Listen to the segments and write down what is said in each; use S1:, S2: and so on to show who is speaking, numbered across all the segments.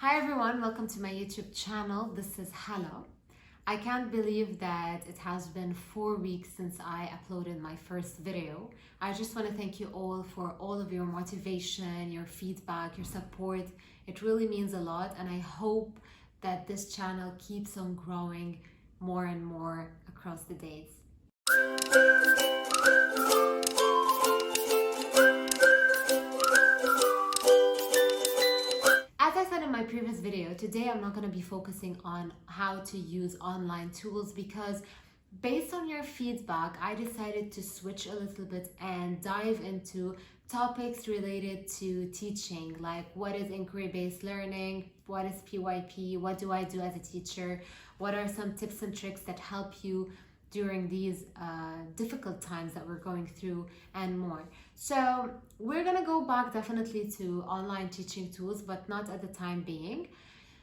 S1: Hi everyone, welcome to my YouTube channel. This is Hala. I can't believe that it has been 4 weeks since I uploaded my first video. I just want to thank you all for all of your motivation, your feedback, your support. It really means a lot, and I hope that this channel keeps on growing more and more across the days. As I said in my previous video, today I'm not going to be focusing on how to use online tools because based on your feedback, I decided to switch a little bit and dive into topics related to teaching, like what is inquiry-based learning, what is PYP, what do I do as a teacher, what are some tips and tricks that help you during these difficult times that we're going through, and more. So we're gonna go back definitely to online teaching tools, but not at the time being.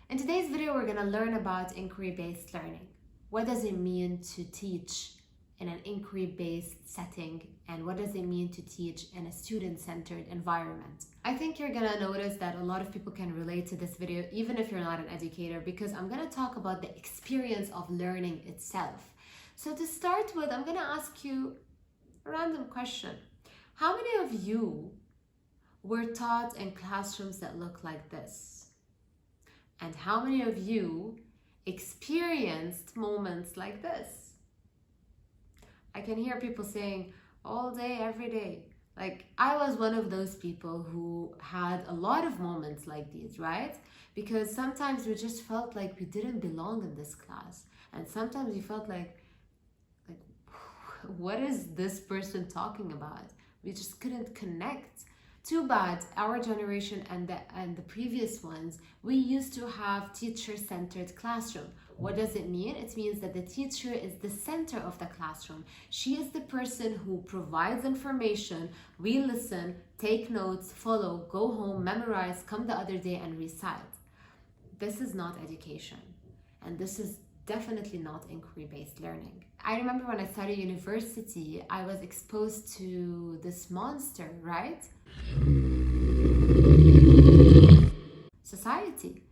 S1: In today's video, we're gonna learn about inquiry-based learning. What does it mean to teach in an inquiry-based setting, and what does it mean to teach in a student-centered environment? I think you're gonna notice that a lot of people can relate to this video, even if you're not an educator, because I'm gonna talk about the experience of learning itself. So to start with, I'm gonna ask you a random question. How many of you were taught in classrooms that look like this? And how many of you experienced moments like this? I can hear people saying all day, every day. Like, I was one of those people who had a lot of moments like these, right? Because sometimes we just felt like we didn't belong in this class. And sometimes we felt like, what is this person talking about? We just couldn't connect. Too bad our generation and the previous ones, we used to have teacher-centered classroom. What does it mean? It means that the teacher is the center of the classroom. She is the person who provides information. We listen, take notes, follow, go home, memorize, come the other day and recite. This is not education, and this is definitely not inquiry-based learning. I remember when I started university, I was exposed to this monster, right? Society.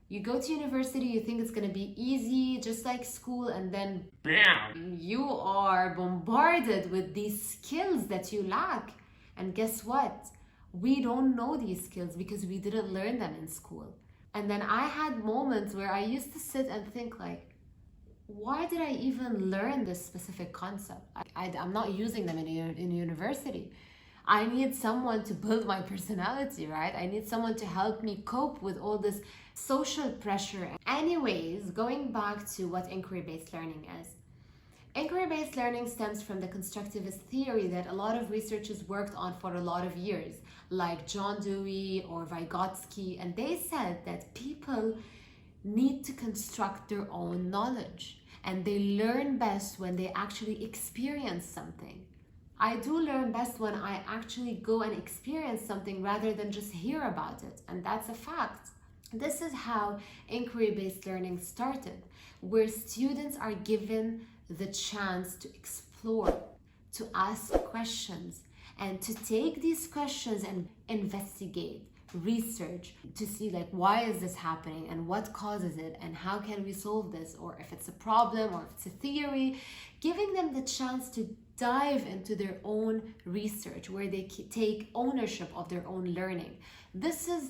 S1: You go to university, you think it's gonna be easy, just like school, and then bam! You are bombarded with these skills that you lack. And guess what? We don't know these skills because we didn't learn them in school. And then I had moments where I used to sit and think like, why did I even learn this specific concept? I'm not using them in university. I need someone to build my personality, right? I need someone to help me cope with all this social pressure. Anyways, going back to what inquiry-based learning is. Inquiry-based learning stems from the constructivist theory that a lot of researchers worked on for a lot of years, like John Dewey or Vygotsky, and they said that people need to construct their own knowledge, and they learn best when they actually experience something. I do learn best when I actually go and experience something rather than just hear about it, and that's a fact. This is how inquiry-based learning started, where students are given the chance to explore, to ask questions, and to take these questions and investigate, research to see like, why is this happening and what causes it and how can we solve this, or if it's a problem or if it's a theory, giving them the chance to dive into their own research where they take ownership of their own learning. This is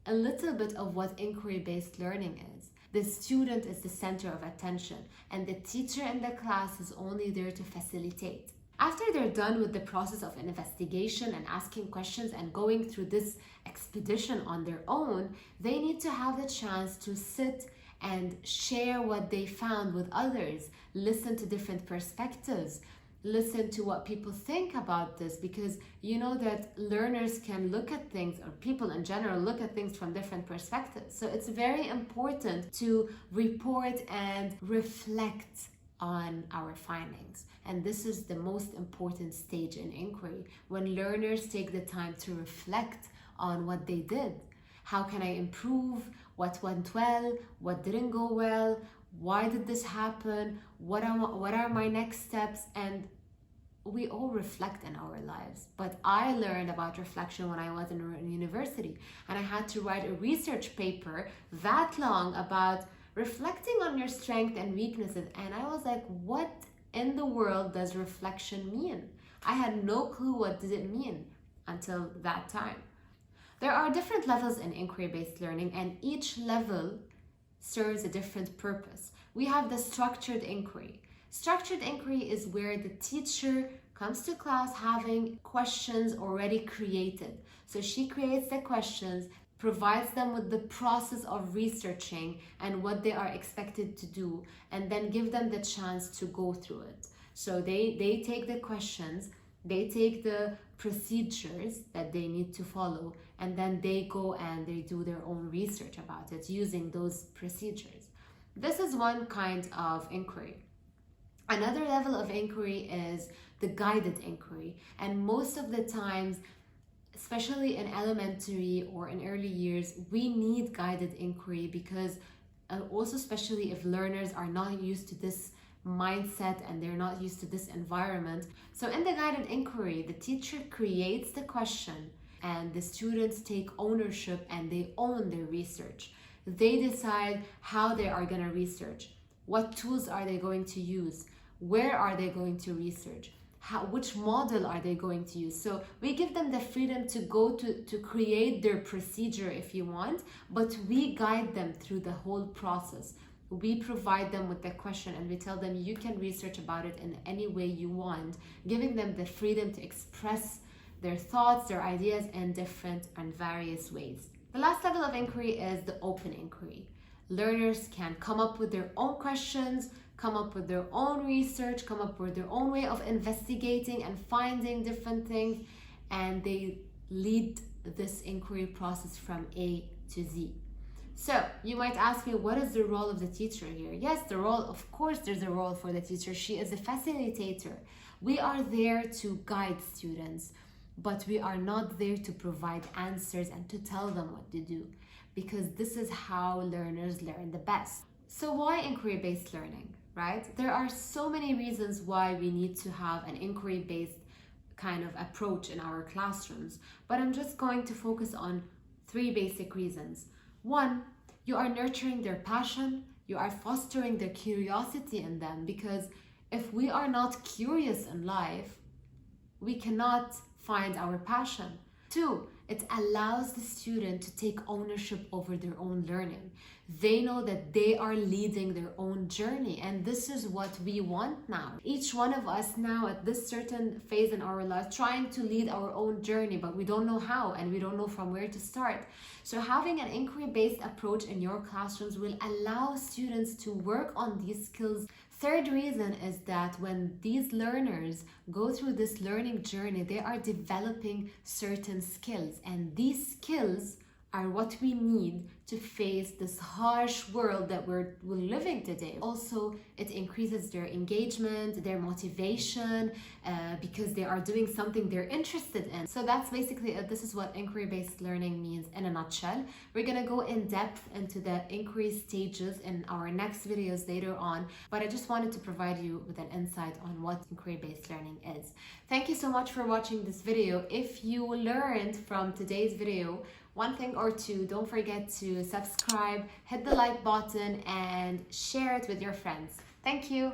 S1: a little bit of what inquiry-based learning is. The student is the center of attention and the teacher in the class is only there to facilitate. After they're done with the process of investigation and asking questions and going through this expedition on their own, they need to have the chance to sit and share what they found with others, listen to different perspectives, listen to what people think about this, because you know that learners can look at things, or people in general look at things from different perspectives. So it's very important to report and reflect on our findings. And this is the most important stage in inquiry, when learners take the time to reflect on what they did. How can I improve? What went well? What didn't go well? Why did this happen? What are my next steps? And we all reflect in our lives. But I learned about reflection when I was in university, and I had to write a research paper that long about reflecting on your strengths and weaknesses. And I was like, what in the world does reflection mean? I had no clue what did it mean until that time. There are different levels in inquiry-based learning, and each level serves a different purpose. We have the structured inquiry. Structured inquiry is where the teacher comes to class having questions already created. So she creates the questions, provides them with the process of researching and what they are expected to do, and then give them the chance to go through it. So they take the questions, they take the procedures that they need to follow, and then they go and they do their own research about it using those procedures. This is one kind of inquiry. Another level of inquiry is the guided inquiry, and most of the times, especially in elementary or in early years, we need guided inquiry because also especially if learners are not used to this mindset and they're not used to this environment. So in the guided inquiry, the teacher creates the question and the students take ownership and they own their research. They decide how they are going to research, what tools are they going to use, where are they going to research, which model are they going to use. So we give them the freedom to go to create their procedure if you want, but we guide them through the whole process. We provide them with the question and we tell them you can research about it in any way you want, giving them the freedom to express their thoughts, their ideas in different and various ways. The last level of inquiry is the open inquiry. Learners can come up with their own questions, come up with their own research, come up with their own way of investigating and finding different things, and they lead this inquiry process from A to Z. So you might ask me, what is the role of the teacher here? Yes, the role, of course, there's a role for the teacher. She is a facilitator. We are there to guide students, but we are not there to provide answers and to tell them what to do, because this is how learners learn the best. So why inquiry-based learning, right? There are so many reasons why we need to have an inquiry-based kind of approach in our classrooms, but I'm just going to focus on 3 basic reasons. 1, you are nurturing their passion, you are fostering their curiosity in them, because if we are not curious in life, we cannot find our passion. 2, it allows the student to take ownership over their own learning. They know that they are leading their own journey, and this is what we want now. Each one of us now at this certain phase in our life trying to lead our own journey, but we don't know how and we don't know from where to start. So having an inquiry-based approach in your classrooms will allow students to work on these skills. 3rd reason is that when these learners go through this learning journey, they are developing certain skills, and these skills are what we need to face this harsh world that we're living today. Also, it increases their engagement, their motivation, because they are doing something they're interested in. So that's basically it. This is what inquiry-based learning means in a nutshell. We're gonna go in depth into the inquiry stages in our next videos later on, but I just wanted to provide you with an insight on what inquiry-based learning is. Thank you so much for watching this video. If you learned from today's video one thing or two, don't forget to subscribe, hit the like button, and share it with your friends. Thank you.